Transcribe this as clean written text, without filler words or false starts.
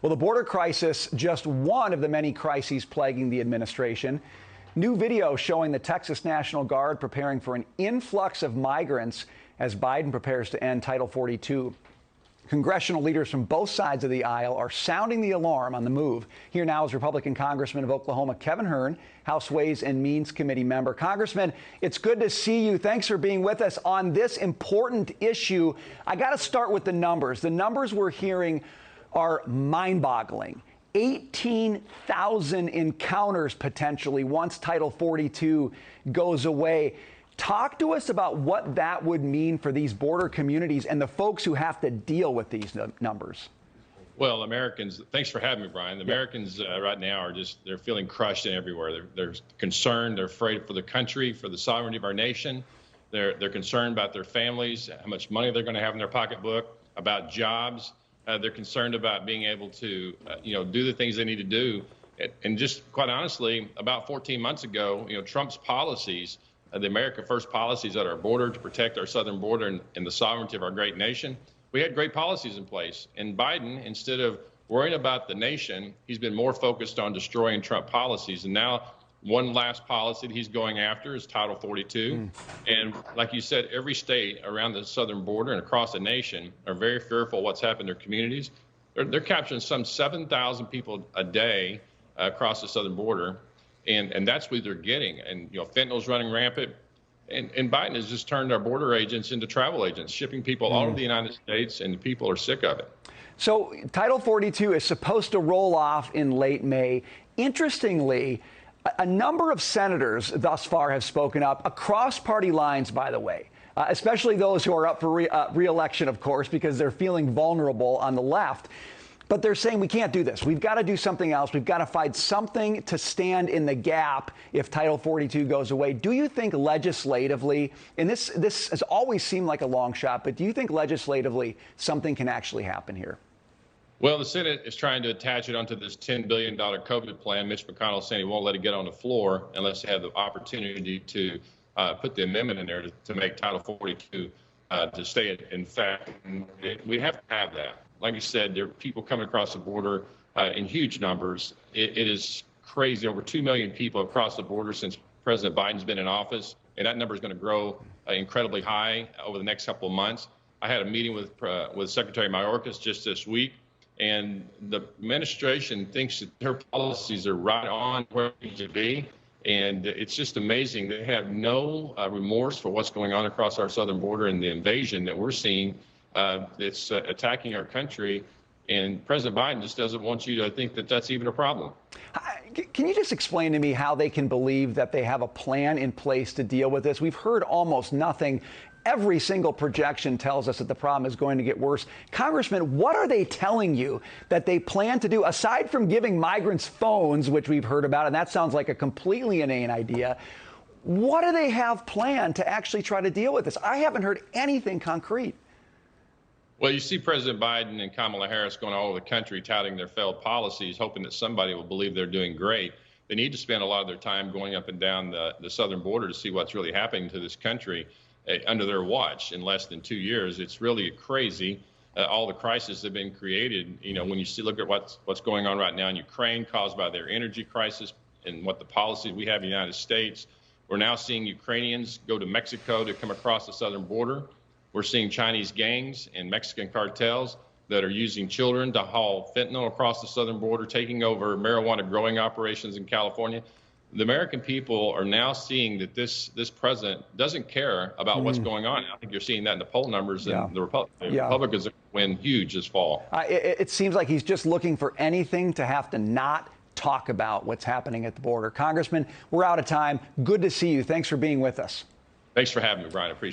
Well, the border crisis, just one of the many crises plaguing the administration. New video showing the Texas National Guard preparing for an influx of migrants as Biden prepares to end Title 42. Congressional leaders from both sides of the aisle are sounding the alarm on the move. Here now is Republican Congressman of Oklahoma, Kevin Hern, House Ways and Means Committee member. Congressman, it's good to see you. Thanks for being with us on this important issue. I got to start with the numbers. The numbers we're hearing are mind-boggling. 18,000 encounters potentially once Title 42 goes away. Talk to us about what that would mean for these border communities and the folks who have to deal with these numbers. Well, Americans, thanks for having me, Brian. The Americans right now are they're feeling crushed and everywhere. They're concerned, they're afraid for the country, for the sovereignty of our nation. They're concerned about their families, how much money they're going to have in their pocketbook, about jobs. They're concerned about being able to, do the things they need to do. And just quite honestly, about 14 months ago, Trump's policies, the America First policies at our border to protect our southern border and the sovereignty of our great nation, we had great policies in place. And Biden, instead of worrying about the nation, he's been more focused on destroying Trump policies. And now one last policy that he's going after is Title 42. And like you said, every state around the southern border and across the nation are very fearful of what's happened in their communities. They're capturing some 7,000 people a day across the southern border. And that's what they're getting. And, fentanyl's running rampant. And Biden has just turned our border agents into travel agents, shipping people all over the United States, and the people are sick of it. So Title 42 is supposed to roll off in late May. Interestingly, a number of senators thus far have spoken up across party lines, by the way, especially those who are up for re-election, of course, because they're feeling vulnerable on the left. But they're saying we can't do this. We've got to do something else. We've got to find something to stand in the gap if Title 42 goes away. Do you think legislatively, and this has always seemed like a long shot, but do you think legislatively something can actually happen here? Well, the Senate is trying to attach it onto this $10 billion COVID plan. Mitch McConnell saying he won't let it get on the floor unless they have the opportunity to put the amendment in there to make Title 42 to stay in effect. We have to have that. Like you said, there are people coming across the border in huge numbers. It is crazy. Over 2 million people across the border since President Biden's been in office, and that number is going to grow incredibly high over the next couple of months. I had a meeting with Secretary Mayorkas just this week, and the administration thinks that their policies are right on where they need to be. And it's just amazing. They have no remorse for what's going on across our southern border and the invasion that we're seeing that's attacking our country. And President Biden just doesn't want you to think that that's even a problem. Can you just explain to me how they can believe that they have a plan in place to deal with this? We've heard almost nothing. Every single projection tells us that the problem is going to get worse. Congressman, what are they telling you that they plan to do, aside from giving migrants phones, which we've heard about, and that sounds like a completely inane idea? What do they have planned to actually try to deal with this? I haven't heard anything concrete. Well, you see President Biden and Kamala Harris going all over the country touting their failed policies, hoping that somebody will believe they're doing great. They need to spend a lot of their time going up and down the southern border to see what's really happening to this country under their watch in less than 2 years. It's really crazy. All the crises that have been created, when you look at what's going on right now in Ukraine caused by their energy crisis and what the policies we have in the United States. We're now seeing Ukrainians go to Mexico to come across the southern border. We're seeing Chinese gangs and Mexican cartels that are using children to haul fentanyl across the southern border, taking over marijuana growing operations in California. The American people are now seeing that this president doesn't care about what's going on. I think you're seeing that in the poll numbers, and the Republicans win huge this fall. It seems like he's just looking for anything to have to not talk about what's happening at the border. Congressman, we're out of time. Good to see you. Thanks for being with us. Thanks for having me, Brian. I appreciate it.